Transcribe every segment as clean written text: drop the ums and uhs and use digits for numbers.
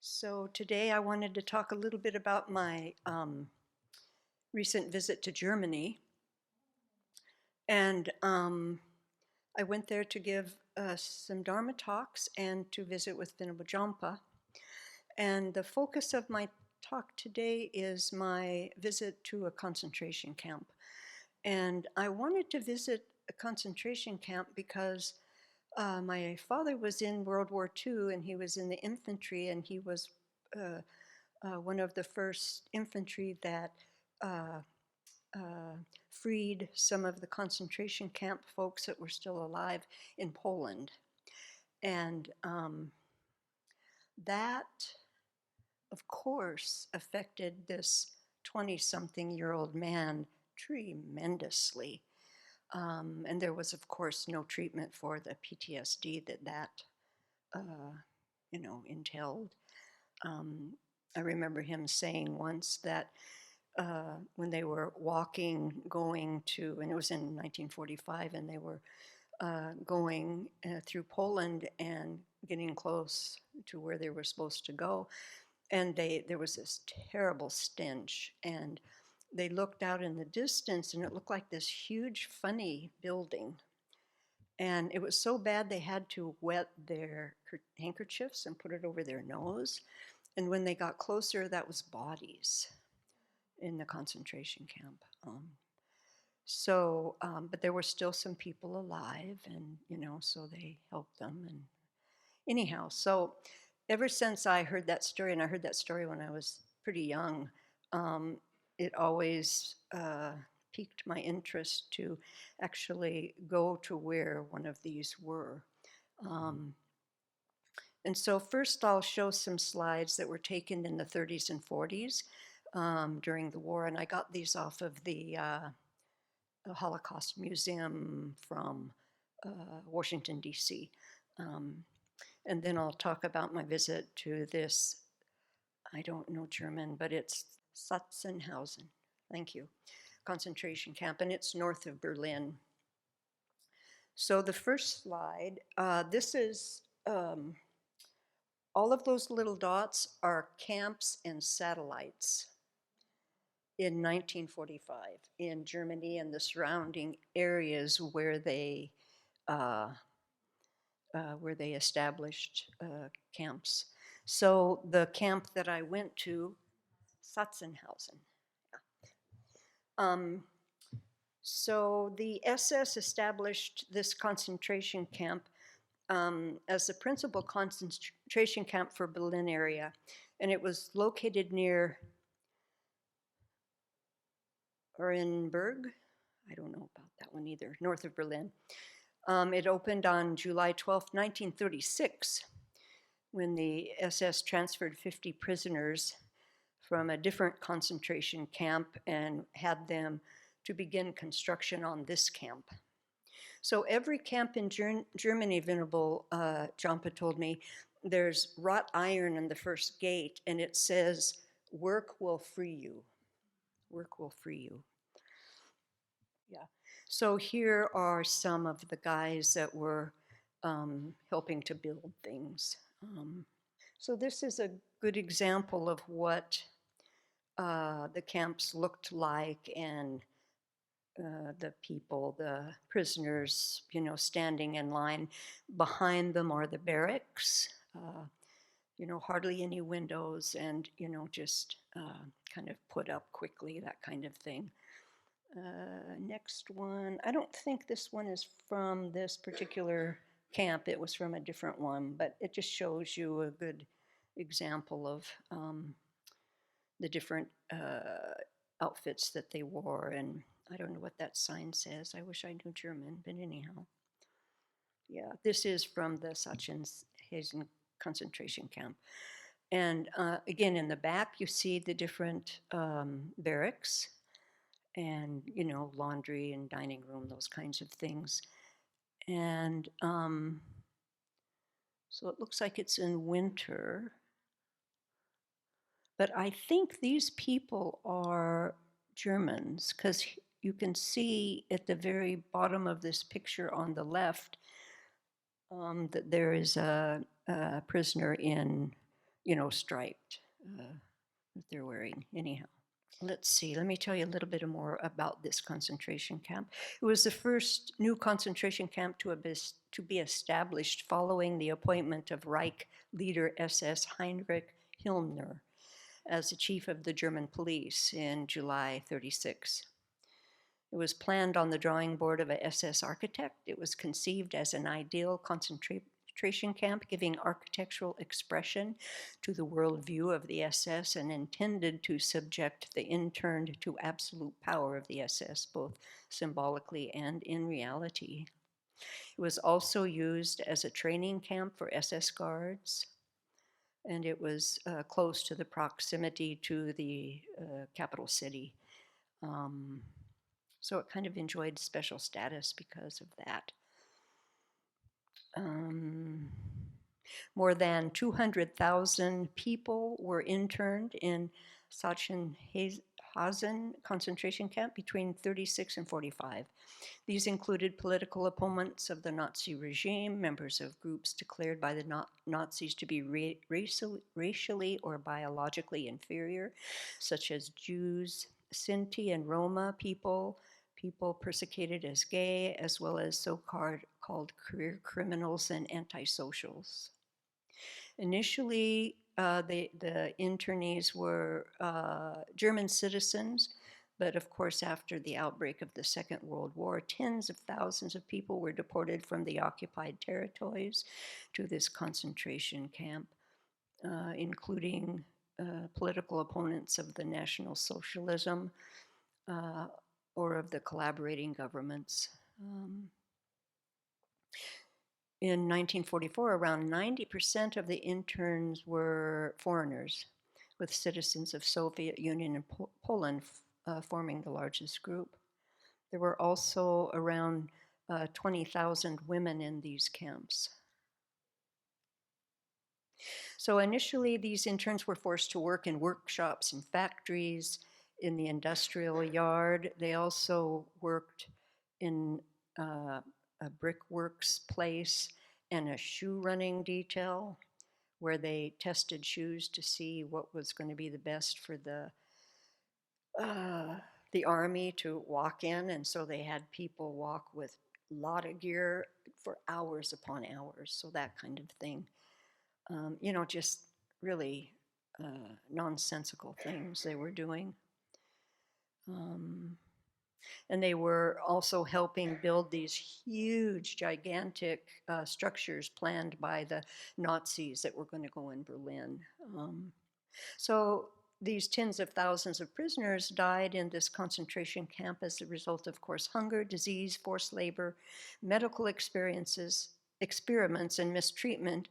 So today I wanted to talk a little bit about my recent visit to Germany. And I went there to give some Dharma talks and to visit with Venerable Jampa. And the focus of my talk today is my visit to a concentration camp. And I wanted to visit a concentration camp because my father was in World War II and he was in the infantry, and he was uh, one of the first infantry that uh, freed some of the concentration camp folks that were still alive in Poland. And that, of course, affected this 20-something-year-old man tremendously. And there was, of course, no treatment for the PTSD that entailed. I remember him saying once that when they were walking, going to, and it was in 1945, and they were going through Poland and getting close to where they were supposed to go, and there was this terrible stench, and they looked out in the distance, and it looked like this huge, funny building. And it was so bad they had to wet their handkerchiefs and put it over their nose. And when they got closer, that was bodies in the concentration camp. But there were still some people alive, and so they helped them. And anyhow, so ever since I heard that story, and I heard that story when I was pretty young, it always piqued my interest to actually go to where one of these were. And so first I'll show some slides that were taken in the 30s and 40s during the war, and I got these off of the Holocaust Museum from Washington, D.C. And then I'll talk about my visit to this, I don't know German, but it's Sachsenhausen, thank you, concentration camp, and it's north of Berlin. So the first slide, this is, all of those little dots are camps and satellites in 1945 in Germany and the surrounding areas where they established camps. So the camp that I went to, Sachsenhausen. So the SS established this concentration camp as the principal concentration camp for Berlin area, and it was located near Orenburg. I don't know about that one either, north of Berlin. It opened on July 12, 1936, when the SS transferred 50 prisoners from a different concentration camp and had them to begin construction on this camp. So every camp in Germany, Venerable Jampa told me, there's wrought iron in the first gate, and it says, "Work will free you. Work will free you." Yeah. So here are some of the guys that were helping to build things. So this is a good example of what the camps looked like, and the people, the prisoners, standing in line. Behind them are the barracks, hardly any windows, and, just kind of put up quickly, that kind of thing. Next one, I don't think this one is from this particular camp. It was from a different one, but it just shows you a good example of the different outfits that they wore. And I don't know what that sign says. I wish I knew German, but anyhow. Yeah, this is from the Sachsenhausen concentration camp. And again, in the back, you see the different barracks and, laundry and dining room, those kinds of things. And so it looks like it's in winter. But I think these people are Germans, because you can see at the very bottom of this picture on the left that there is a prisoner in striped that they're wearing. Anyhow, let's see. Let me tell you a little bit more about this concentration camp. It was the first new concentration camp to be established following the appointment of Reich leader SS Heinrich Himmler as the chief of the German police in July 36. It was planned on the drawing board of a SS architect. It was conceived as an ideal concentration camp, giving architectural expression to the worldview of the SS and intended to subject the interned to absolute power of the SS, both symbolically and in reality. It was also used as a training camp for SS guards, and it was close to the proximity to the capital city. So it kind of enjoyed special status because of that. More than 200,000 people were interned in Sachsenhausen concentration camp between 36 and 45. These included political opponents of the Nazi regime, members of groups declared by the Nazis to be racially or biologically inferior, such as Jews, Sinti and Roma people persecuted as gay, as well as so-called career criminals and antisocials. Initially, the internees were German citizens, but of course, after the outbreak of the Second World War, tens of thousands of people were deported from the occupied territories to this concentration camp, including political opponents of the National Socialism or of the collaborating governments. In 1944, around 90% of the interns were foreigners, with citizens of Soviet Union and Poland forming the largest group. There were also around 20,000 women in these camps. So initially, these interns were forced to work in workshops and factories, in the industrial yard. They also worked in a brickworks place and a shoe running detail, where they tested shoes to see what was going to be the best for the army to walk in. And so they had people walk with a lot of gear for hours upon hours. So that kind of thing. Just really nonsensical things they were doing. And they were also helping build these huge, gigantic structures planned by the Nazis that were going to go in Berlin. So these tens of thousands of prisoners died in this concentration camp as a result of course, hunger, disease, forced labor, medical experiments, and mistreatment,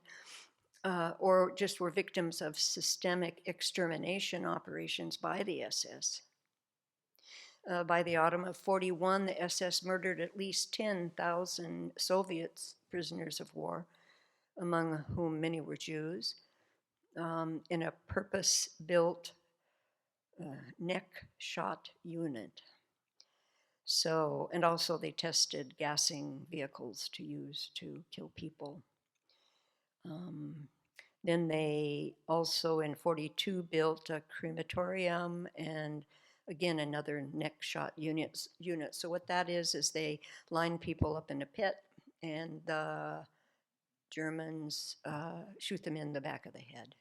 or just were victims of systemic extermination operations by the SS. By the autumn of 41, the SS murdered at least 10,000 Soviet prisoners of war, among whom many were Jews, in a purpose-built neck shot unit. So, and also they tested gassing vehicles to use to kill people. Then they also in 42 built a crematorium and again another neck shot unit. So what that is they line people up in a pit and the Germans shoot them in the back of the head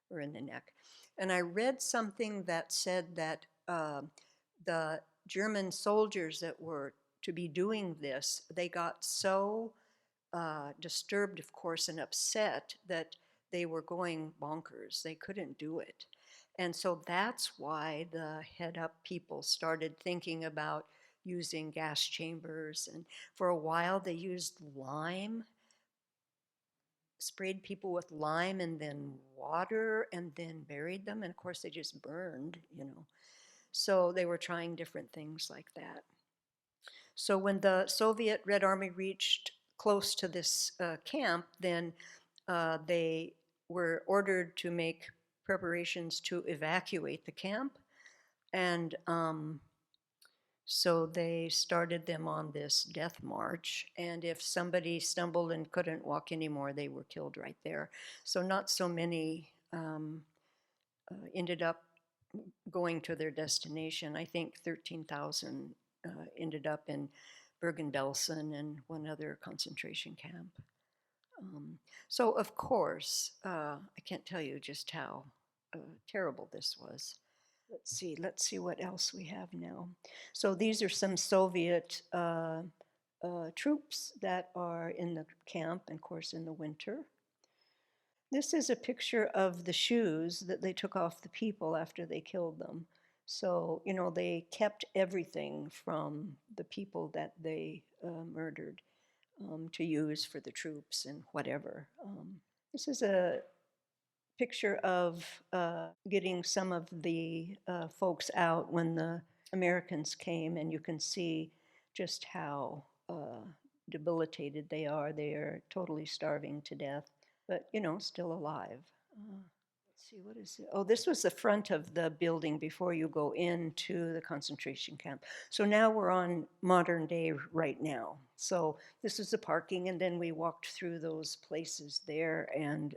or in the neck. And I read something that said that the German soldiers that were to be doing this, they got so disturbed, of course, and upset that they were going bonkers. They couldn't do it. And so that's why the head up people started thinking about using gas chambers. And for a while they used lime, sprayed people with lime and then water and then buried them. And of course they just burned, So they were trying different things like that. So when the Soviet Red Army reached close to this camp, then they were ordered to make preparations to evacuate the camp. And so they started them on this death march. And if somebody stumbled and couldn't walk anymore, they were killed right there. So not so many ended up going to their destination. I think 13,000 ended up in Bergen-Belsen and one other concentration camp. So, of course, I can't tell you just how terrible this was. Let's see what else we have now. So, these are some Soviet troops that are in the camp, and of course, in the winter. This is a picture of the shoes that they took off the people after they killed them. So, you know, they kept everything from the people that they murdered to use for the troops and whatever. This is a picture of getting some of the folks out when the Americans came, and you can see just how debilitated they are. They are totally starving to death, but you know, still alive. Let's see, what is it? Oh, this was the front of the building before you go into the concentration camp. So now we're on modern day right now. So this is the parking, and then we walked through those places there, and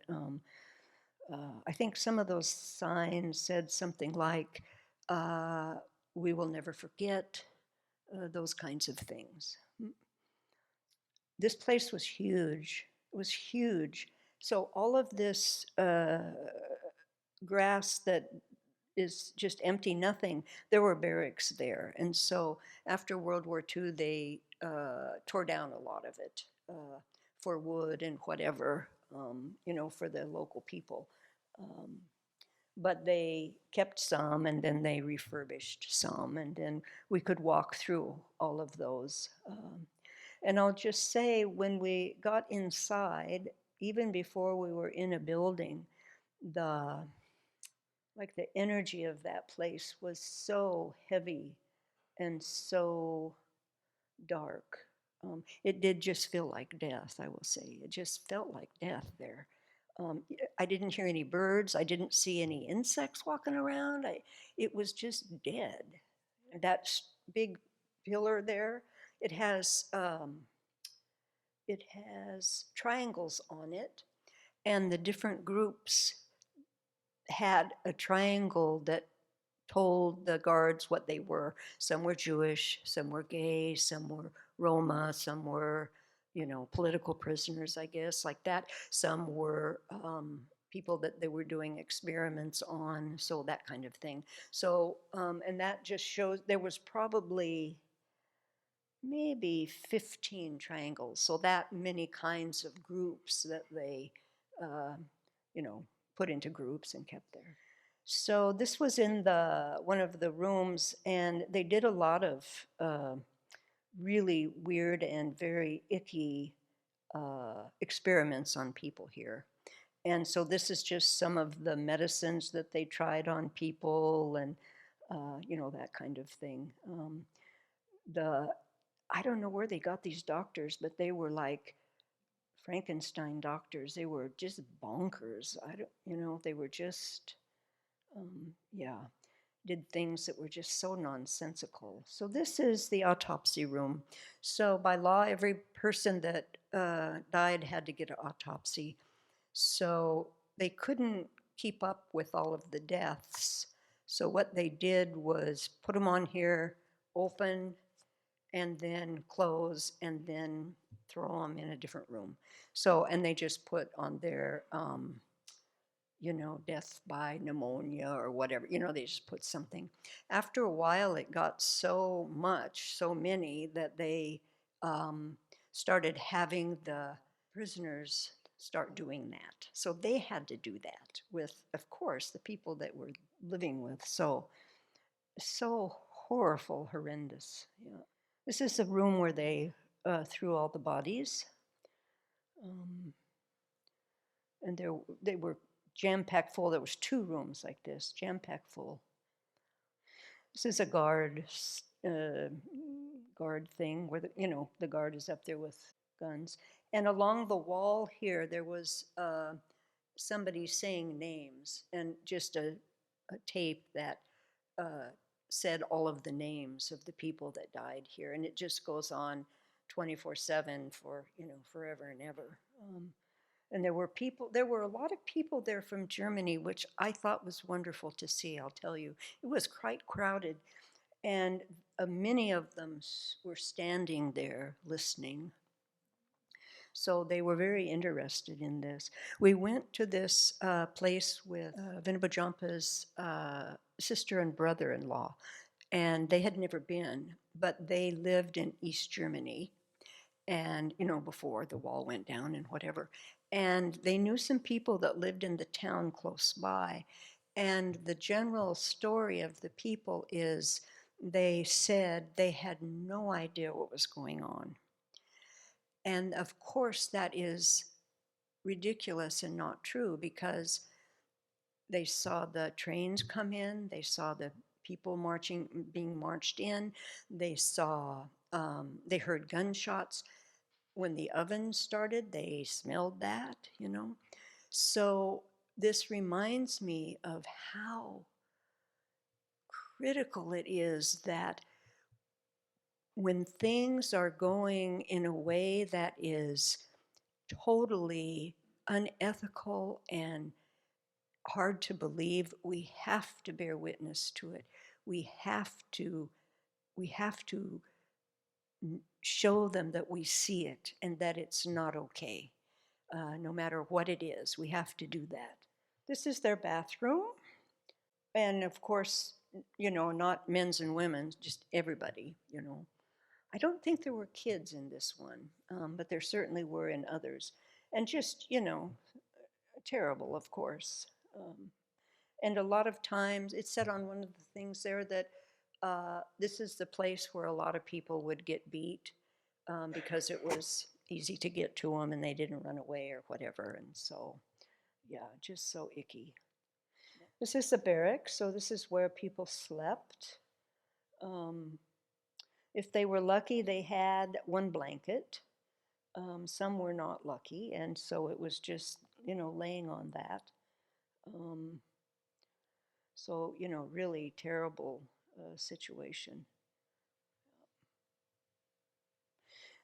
I think some of those signs said something like, we will never forget, those kinds of things. This place was huge. It was huge. So all of this grass that is just empty, nothing, there were barracks there. And so after World War II, they tore down a lot of it for wood and whatever, you know, for the local people. But they kept some, and then they refurbished some, and then we could walk through all of those. And I'll just say, when we got inside, even before we were in a building, the energy of that place was so heavy and so dark. It did just feel like death, I will say. It just felt like death there. I didn't hear any birds. I didn't see any insects walking around. It was just dead. That big pillar there, it has triangles on it, and the different groups had a triangle that told the guards what they were. Some were Jewish, some were gay, some were Roma, some were, you know, political prisoners, I guess, like that. Some were people that they were doing experiments on, so that kind of thing. So, and that just shows there was probably maybe 15 triangles, so that many kinds of groups that they, you know, put into groups and kept there. So this was in one of the rooms, and they did a lot of really weird and very icky experiments on people here. And so this is just some of the medicines that they tried on people, and you know, that kind of thing. I don't know where they got these doctors, but they were like Frankenstein doctors. They were just bonkers. You know, they were just, yeah, did things that were just so nonsensical. So this is the autopsy room. So by law, every person that died had to get an autopsy. So they couldn't keep up with all of the deaths. So what they did was put them on here, open, and then close, and then throw them in a different room. So, and they just put on their, you know, death by pneumonia or whatever, you know, they just put something. After a while, it got so many, that they started having the prisoners start doing that. So they had to do that with, of course, the people that we're living with. So horrible, horrendous. Yeah. This is the room where they threw all the bodies. And they were jam-packed full. There was 2 rooms like this, jam-packed full. This is a guard thing where the guard is up there with guns. And along the wall here, there was somebody saying names, and just a tape that said all of the names of the people that died here, and it just goes on 24/7 for forever and ever. And there were a lot of people there from Germany, which I thought was wonderful to see, I'll tell you. It was quite crowded, and many of them were standing there listening. So they were very interested in this. We went to this place with Vinabajampa's sister and brother-in-law, and they had never been, but they lived in East Germany, and before the wall went down and whatever. And they knew some people that lived in the town close by. And the general story of the people is they said they had no idea what was going on. And of course, that is ridiculous and not true, because they saw the trains come in, they saw the people being marched in, they heard gunshots. When the oven started, they smelled that. So this reminds me of how critical it is that when things are going in a way that is totally unethical and hard to believe, we have to bear witness to it. We have to show them that we see it and that it's not okay. No matter what it is, we have to do that. This is their bathroom. And of course, not men's and women's, just everybody. I don't think there were kids in this one, but there certainly were in others. And just, terrible, of course. And a lot of times, it said on one of the things there that this is the place where a lot of people would get beat because it was easy to get to them and they didn't run away or whatever. And so, yeah, just so icky. This is the barracks, so this is where people slept. Um, if they were lucky, they had one blanket. Some were not lucky, and so it was just, laying on that. Um, so, really terrible situation.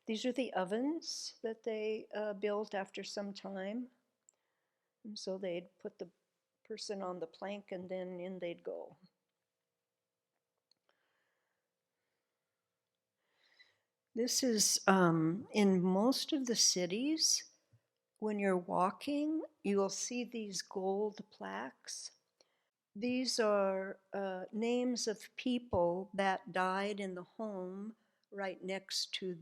These are the ovens that they built after some time. And so they'd put the person on the plank and then in they'd go. This is in most of the cities, when you're walking, you will see these gold plaques. These are names of people that died in the home right next to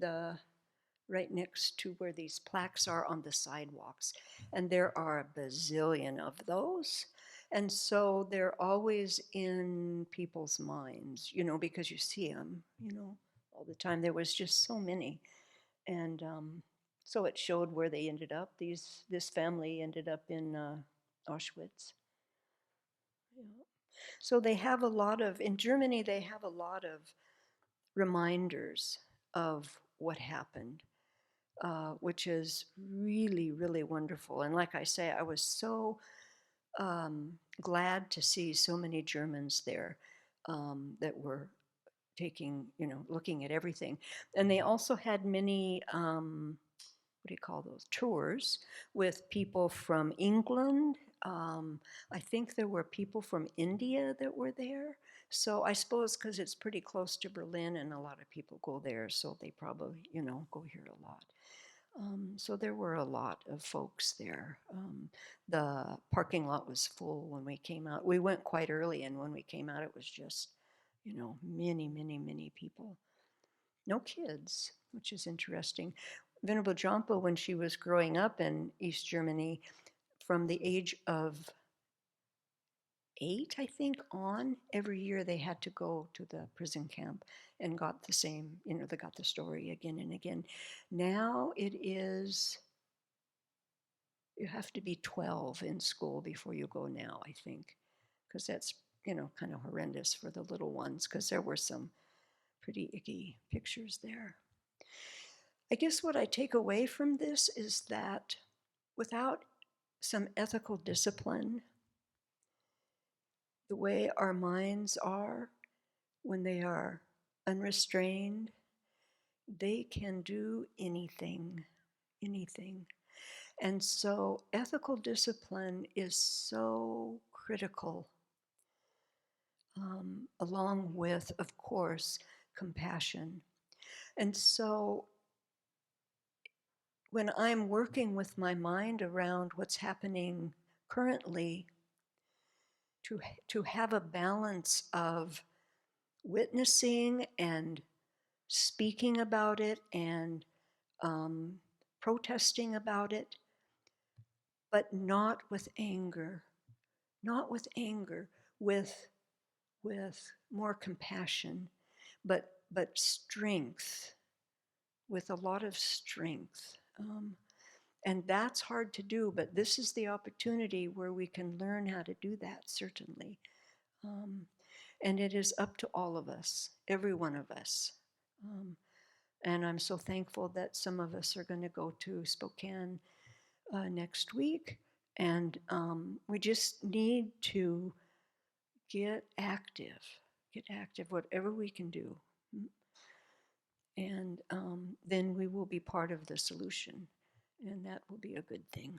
where these plaques are on the sidewalks. And there are a bazillion of those. And so they're always in people's minds, because you see them, all the time. There was just so many. And so it showed where they ended up. This family ended up in Auschwitz. Yeah. So in Germany, they have a lot of reminders of what happened, which is really, really wonderful. And like I say, I was so glad to see so many Germans there that were looking at everything. And they also had many, what do you call those, tours with people from England. I think there were people from India that were there. So I suppose because it's pretty close to Berlin and a lot of people go there, so they probably, go here a lot. So there were a lot of folks there. The parking lot was full when we came out. We went quite early, and when we came out, it was just, many, many, many people. No kids, which is interesting. Venerable Jampa, when she was growing up in East Germany, from the age of 8, I think, on, every year they had to go to the prison camp and got the same, they got the story again and again. Now it is, you have to be 12 in school before you go now, I think, because that's, kind of horrendous for the little ones, because there were some pretty icky pictures there. I guess what I take away from this is that without some ethical discipline, the way our minds are when they are unrestrained, they can do anything, anything. And so ethical discipline is so critical, along with, of course, compassion. And so when I'm working with my mind around what's happening currently, to have a balance of witnessing and speaking about it and um, protesting about it, but not with anger, not with anger, with more compassion, but strength, with a lot of strength. And that's hard to do, but this is the opportunity where we can learn how to do that, certainly. Um, and it is up to all of us, every one of us. Um, and I'm so thankful that some of us are going to go to Spokane next week. And we just need to get active, whatever we can do. And then we will be part of the solution. And that will be a good thing.